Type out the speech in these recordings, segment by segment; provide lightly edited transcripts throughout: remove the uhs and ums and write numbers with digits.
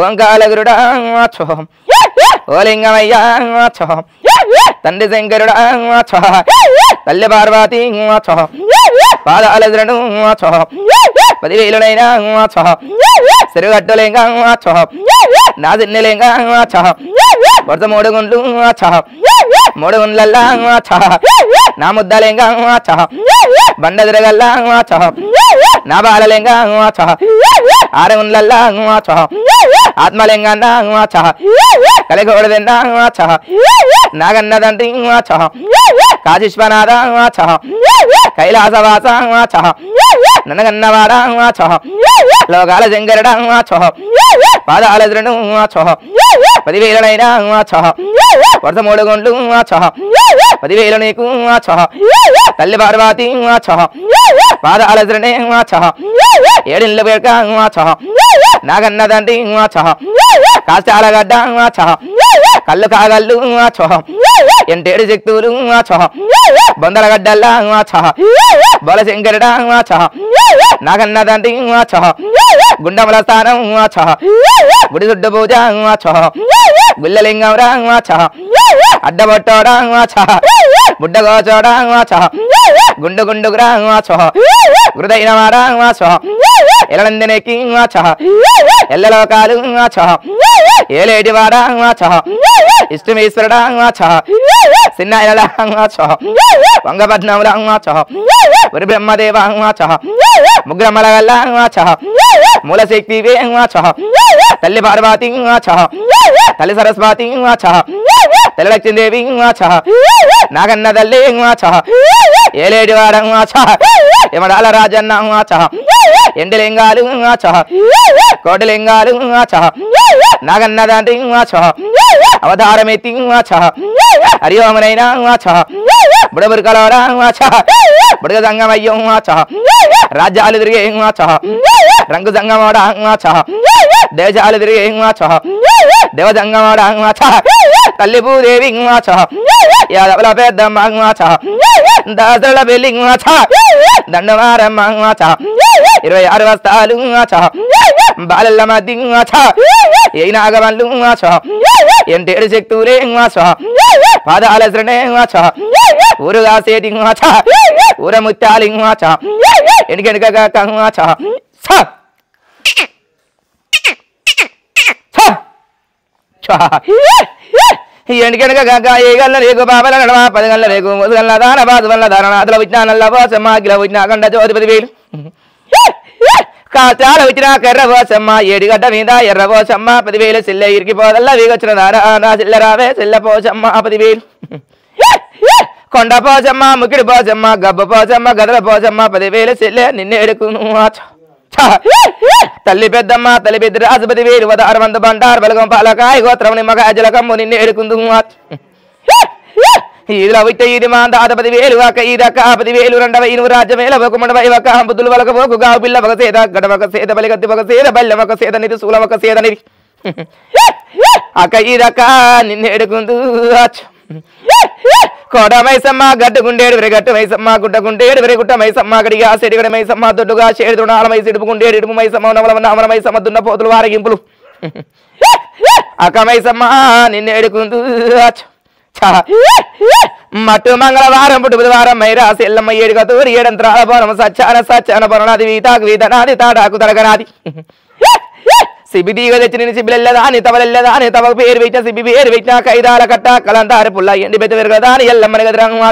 ఓంకాలగురుడా ఓలింగమయ్యా తండ్రి శంకరుడా తల్లి పార్వతి పాదాలదురను 10,000నైనా సిరుగట్టులేంగా నా దిన్నెలేంగా వరుస 3 గుండ్లు 3 గుండ్లల్లా నా ముద్దలేంగా బండ తిరగల్లా నా బాలలేంగా 6 గుండ్లల్లా ఆత్మలింగన్నా కలిగోడదన్నా నాగన్నదండ్రి కాశీశ్వనాథ కైలాసవాస నన్నగన్నవాడ లోకాల శంకరుడా పాదాలదురను 10,000నైనా వరుస 3 గుండ్లు 10,000 నీకు తల్లి పార్వతి పాదాలదురనే 7 ఇళ్ళ పేర్క నాగన్నదండ్రి కాస్తాలగడ్డ కళ్ళు కాగళ్ళు ఎంటేడు శక్తులు బొందలగడ్డల్లా బోలశంకరుడా నాగన్నదండ్రి గుండముల స్థానం గుడి చుట్టు పూజ గుల్లలింగంరా అడ్డబొట్టోడా బుడ్డగోచోడా గుండు గుండుగురా హృదయన వాడా ఎలనందినేకి ఎల్లలోకాలు ఏలేటి వాడా ఇష్టమేశ్వరుడా సిన్నాయనలా వంగపట్నంలా వరి బ్రహ్మదేవా ముగ్రమలగల్లా మూలశక్తివే తల్లి పార్వతి తల్లి సరస్వతి తల్లి లక్ష్మీదేవి నాగన్న తల్లి ఏలేటి వాడ యమడాల రాజన్న ఎండి లింగాలు కోటి లింగాలు నాగన్నదండ్రి అవతారమెత్తి హరి ఓమనైనా బుడబురికలోడా బుడగ సంగమయ్యం రాజ్యాలు తిరిగే రంగు సంగమోడా దేశాలు తిరిగే దేవ సంగమోడా తల్లి భూదేవి యాదవుల పెద్దమ్మ దాసల పెళ్లి దండవారమ్మ 26 వస్తాలు బాలల్ల మధ్య ఏ నాగమల్లు ఎంటేడు శక్తులే పాదాల శ్రణే ఊరుగా సేటి ఊర ముత్యాలి ఎనికెనక ఎండికెనక ఏ గల్ల రేగు బాబల నడవ 10 గల్ల రేగు 3 గల్ల దాన బాదు వల్ల ధారణ అతల విజ్ఞానల్ల వాసమాగిల విజ్ఞాకండ 10,000 కాచాల వచ్చిన కర్రబోసమ్మ ఏడిగడ్డ మీద ఎర్రబోసమ్మ 10,000 సిల్ల ఇరికిపోదల్లా వీగొచ్చిన దారా నా సిల్ల రావే సిల్ల పోసమ్మ 10,000 కొండ పోసమ్మ ముకిడి పోసమ్మ గబ్బ పోసమ్మ గదల పోసమ్మ 10,000 సిల్లె నిన్నేడుకును తల్లి పెద్దమ్మ తల్లి పెద్ద రాజు 10,000 వదారు మంద బండారు బలగం పాలకాయ గోత్రం నిమ్మకాయ జలకమ్ము నిన్నేడుకుందు ఈదుల విట్ట ఇది మా దాత 10,000 ఒక ఈదక్క 10,000 రెండవ ఇనువు రాజ్యమేల ఒక మండవ ఒక బుద్ధులు వలక పోకు గావు పిల్ల ఒక సేద గడ ఒక సేద బలిగత్తి ఒక సేద బల్లెం ఒక సేద నిధి శూలం ఒక సేద నిధి అక్క ఈదక్క నిన్నేడుకుందు కోట మైసమ్మ గడ్డుకుండేడు విరగట్టు మైసమ్మ గుడ్డకుండేడు విరగుట్ట మైసమ్మ గడిగా సెడిగడ మైసమ్మ దొడ్డుగా షేడు దుణాల మైసి ఇడుపుకుండేడు ఇడుపు మైసమ్మ నవల నామల మైసమ్మ దున్న పోతులు వారగింపులు అక్క మైసమ్మ నిన్నేడుకుందు మట్టు మంగళవారం పుట్టు బుధవారం మైరాసి ఎల్లమ్మ ఏడుగతూరు ఏడంత్రాల బోనం సచ్చాన బొననాది వీతాకు వీతనాది తాడాకు తడగనాది సిబిదీగ తెచ్చి నేను సిబిలెల్లదాని తవలెల్లదాని తవ పేరు పెట్టిన సిబి పేరు పెట్టిన కైదాల కట్ట కలంతారి పుల్ల ఎండి బెత్త విరగదాని ఎల్లమ్మని గదిరంగ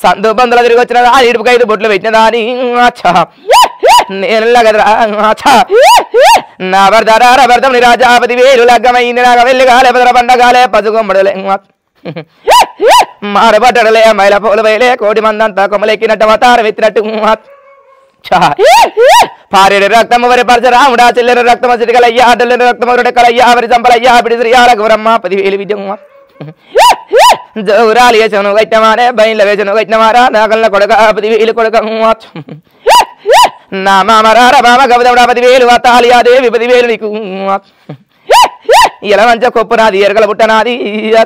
సందు బంధుల తిరిగి వచ్చిన దాని ఇడుపు కైదు బొట్లు పెట్టిన దాని నేను గదరా నా భర్తారా భర్తం ని రాజా 10,000 లగ్గమైంది నాకు వెళ్ళిగాలే పదర పండగాలే పసుగొమ్మడలే మారబట్టడలే మైల పూల వేలే కోటి మందంతా కొమ్మలెక్కినట్టు అవతారం ఎత్తినట్టు పారేడు రక్తము వరి పరశరాముడా చెల్లెన రక్తమ సిటికలయ్యా అడ్డలేని రక్తము కలయ్యా వరి చంపలయ్యా పిడి శ్రీయాల గౌరమ్మ 10,000 విద్యమ్మ జౌరాలు వేసను గట్టిమారే బయలు వేసను గట్టిమారా నాగల్ల కొడక 10,000 కొడక నా మామరార మామ గబదముడా 10,000 తాలియాదేవి 10,000 నీకు ఇలా మంచ కొప్పు నాది ఎరగల బుట్ట నాది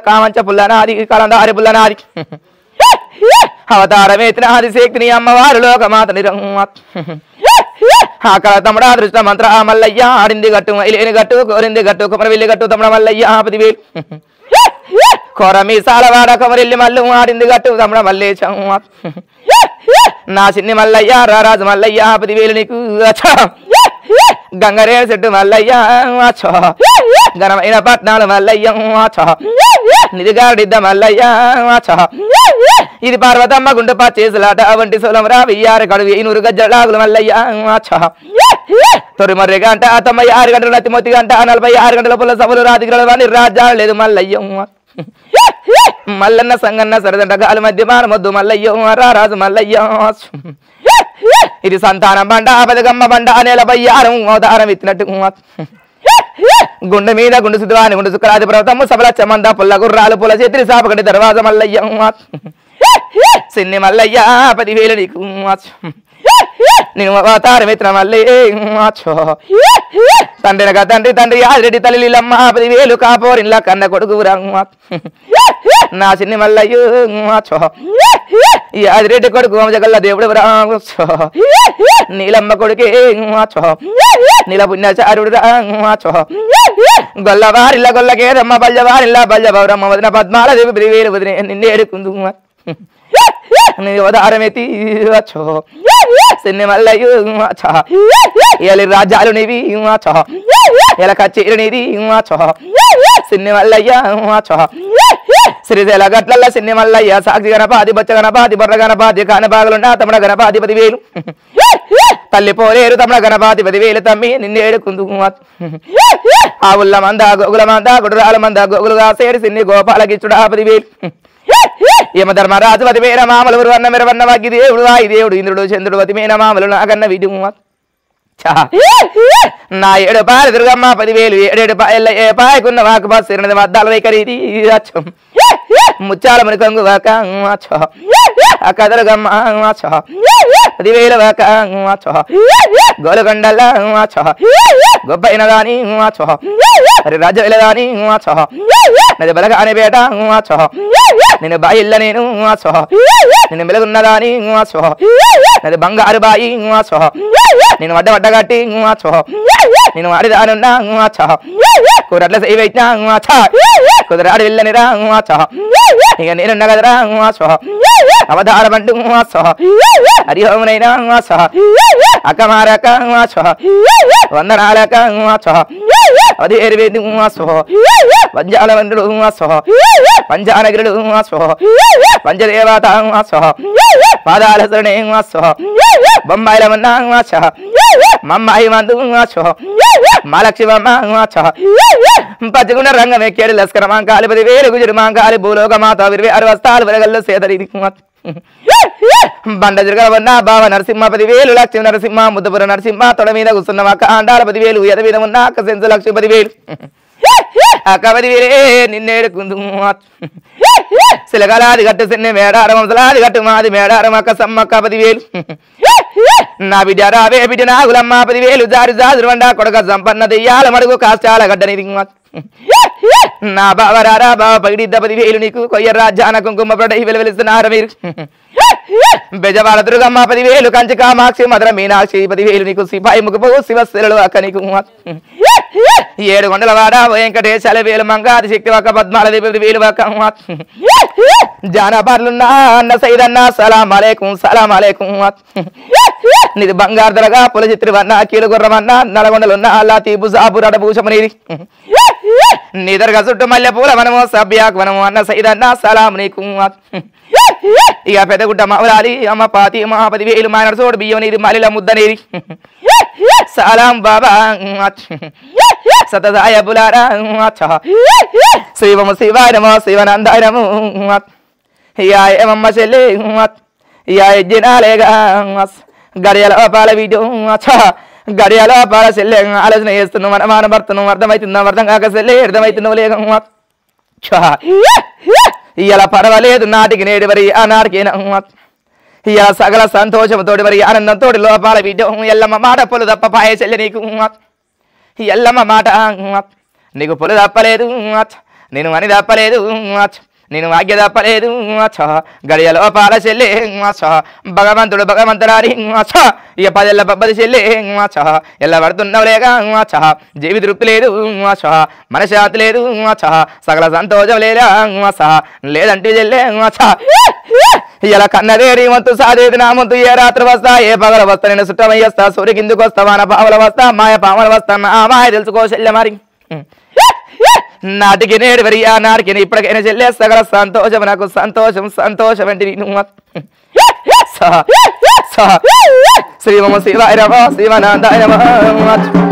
కామంచ పుల్ల నాది కలందారి పుల్ల నాది అవతారమేతి నాది శక్తిని అమ్మవారు లోకమాత నిరంగ అక్కడ తమ్ముడా దృష్ట మంత్ర మల్లయ్య ఆడింది గట్టు మైలేని గట్టు కోరింది గట్టు కుమరవిల్లి గట్టు తమ్ముడ మల్లయ్య 10,000 కొర మీసాలవాడ కొమరిల్లి మల్లు ఆడింది గట్టు తమ్ముడ మల్లేశం నా చిన్ని మల్లయ్య రారాజు మల్లయ్య 10,000 నీకు గంగరేణ చెట్టు మల్లయ్య ఘనమైన పట్నాలు మల్లయ్య నిధిగాడిద్ద మల్లయ్య ఇది పార్వతమ్మ గుండు పచ్చేసులాట వంటి సోలం రా 1000 కడువు 100 గజ్జలాగులు మల్లయ్య తొరిమర్రి గంట 96 గంటలు నతిమొత్తి గంట 46 గంటల పుల్ల సభలు రాతిగల రాజ్యాలు లేదు మల్లయ్య మల్లన్న సంగన్న సరదంట గాలి మధ్యమాన మొద్దు మల్లయ్య రారాజు మల్లయ్య ఇది సంతానం బండ పదగమ్మ బండ నేల బయ్యారం అవతారం ఎత్తినట్టు గుండె మీద గుండు సుద్వాని గుండు సుక్కరాది పర్వతమ్మ సబల చమంద పుల్ల గుర్రాలు పుల్ల చేతిరి సాపగండి దర్వాజ మల్లయ్య సిన్ని మల్లయ్య 10,000 నీకు నేను అవతారం ఎత్తిన మల్లయ్య తండ్రినగా తండ్రి ఆదిరెడ్డి తల్లి లీలమ్మ 10,000 కాపోరిన్లా కన్న కొడుకు నా చిన్ని మల్లయ్య ఆదిరెడ్డి కొడుకు జగల్ల దేవుడు నీలమ్మ కొడుకే నీల పుణ్యచారుడు గొల్లవారిల్ల గొల్లకేదమ్మ బల్జవారిల్లా బల్జబౌరమ్మ వదిన పద్మాలదేవి 10,000 వదిన నిన్నేడుకుందు అవతారమెత్తి సిన్ని మల్లయ్య ఎలి రాజ్యాలు నీవి ఎలా కచేరి నీది సిన్ని మల్లయ్య శ్రీశైల గట్లల్ల సిన్ని మల్లయ్య సాక్షి గణపాతి బొచ్చ గణపాతి బొర్ర గణపాతి కానబాగులున్నా తమ్ముడ గణపాతి 10,000 తల్లి పోలేరు తమ్ముడ గణపాతి 10,000 తమ్మి నిన్నేడుకుందు ఆ ఉల్ల మంద గోగుల మంద గుడురాల మంద గోగులుగా సేరి సిన్ని గోపాలకిచ్చుడా 10,000 యమధర్మరాజు 10,000 మామలు వర్ణ మెరవన్న వాగి దేవుడు వాయి దేవుడు ఇంద్రుడు చంద్రుడు 10,000 మామలు నాగన్న విడు నా 7 పాయల దుర్గమ్మ 10,000 7 పాయల ఏ పాయకున్న వాకు బస్సు వద్దాల వైఖరి ముచ్చాల మునికంగు వాక అక్క దుర్గమ్మ 10,000 వాక గోలుగొండల గొప్పైన దాని మరి రాజ్యల దాని నది బలగాని పేట నేను బాయిల్ల నేను నేను మెలుగున్నదాని నది బంగారు బాయి నేను వడ్డ కట్టి నేను వాడిదానున్నా కూరట్ల సై పెట్టినా కుదరాడు వెళ్ళనిరా ఇక నేనున్న కదరా అవతార బంటు హరిహోమునైనా అక్క మారక వందనాలక అది ఎరివేది పంజాల వందుడు పంజానగిరుడు పంచదేవత పాదాల శరణే బొమ్మాయిల మన్నా మమ్మాయి మందు మాలక్ష్మమ్మ పచ్చగుండ రంగం ఎక్కేడు లస్కర మాంకాలి 10,000 గుజరు మాంకాలి భూలోక మాత 26 వరగల్లో సేదరి బండ జరగవన్న బావ నరసింహ 10,000 లక్ష్మీ నరసింహ ముద్దపుర నరసింహ తొడ మీద కూర్చున్న అక్క ఆండాల 10,000 ఎద మీద ఉన్న అక్క సెంచు లక్ష్మి 10,000 అక్క 10,000 నిన్నేడుకుందు సిలగలాది గట్టు సిన్ని మేడారం వంశలాది గట్టు మాది మేడారం అక్క సమ్మక్క 10,000 నా బిడ్డ రావే బిడ్డ నాగులమ్మ 10,000 జారి జాజురు వండ కొడక సంపన్న దెయ్యాల మడుగు కాష్టాల గడ్డని నా బావ రారా బావ పగిడిద్ద 10,000 నీకు కొయ్య రాజ్యాన కుంకుమ పడై వెలువెలుస్తున్నారు మీరు బెజవాడ దుర్గమ్మ 10,000 కంచి కామాక్షి మధుర మీనాక్షి 10,000 నీకు సిపాయి ముఖపు శివశిలలు అక్క నీకు 7 కొండల వాడ వెంకటేశాల వేలు మంగాది శక్తి ఒక పద్మాలది 10,000 అక్క జానబార్లున్నా అన్న సైదన్న సలాం అలైకుం నీది బంగారు దరగా పుల చిత్రవన్న కీలుగుర్రమన్న నల్గొండలున్న అల్లాతి బుజాబు రడభూషమనేది నీ దరగా చుట్టూ మల్లె పూల మనము సభ్యాక్ మనము అన్న సైదన్న సలాం నీకు ఇక పెద్దగుట్ట మావలాలి అమ్మ పాతి మా 10,000 మానడు చోడు బియ్యం నీది మలిల ముద్ద నీది సలాం బాబా సతదాయ బులారా శివము శివాయ నమో శివనందాయ నమో ఇయా ఏమమ్మ చెల్లి ఇయా ఎజ్జినాలేగా గడియల పాల వీడియో గడియల పాల చెల్లె ఆలోచన చేస్తున్నావు మన మాన భర్తను అర్థమవుతుందా అర్థం కాక చెల్లె అర్థమవుతున్నావు లేక ఇలా పర్వాలేదు నాటికి నేడు మరి ఆనాటికి ఇలా సగల సంతోషంతో మరి ఆనందంతో లోపాల వీడియో ఎల్లమ్మ మాట పొలు తప్ప పాయ చెల్లె నీకు ఎల్లమ్మ మాట నీకు పొలు తప్పలేదు నేను అని తప్పలేదు నేను ఆజ్ఞ తప్పలేదు గడియలో పాల చెల్లె భగవంతుడు భగవంతురాని ఇక 10 పబ్బది చెల్లె ఎల్ల పడుతున్నావు లేక జీవి తృప్తి లేదు మనశాంతి లేదు సకల సంతోషం లేదా లేదంటే చెల్లె ఇలా కన్నదేరి వంతు సాదేది నా ముందు ఏ రాత్రి వస్తా ఏ పగల వస్తా నేను సుట్టమయ్యేస్తా సూర్య కిందకు వస్తా వాన పాముల వస్తా మాయ పాముల వస్తా నా మాయ తెలుసుకో చెల్లె మరి నాటికి నేడు వరి ఆ నాటికి ఇప్పటికైనా చెల్లె సగల సంతోషం నాకు సంతోషం అంటే శ్రీమమ శివాయ నమః శివనందాయ నమః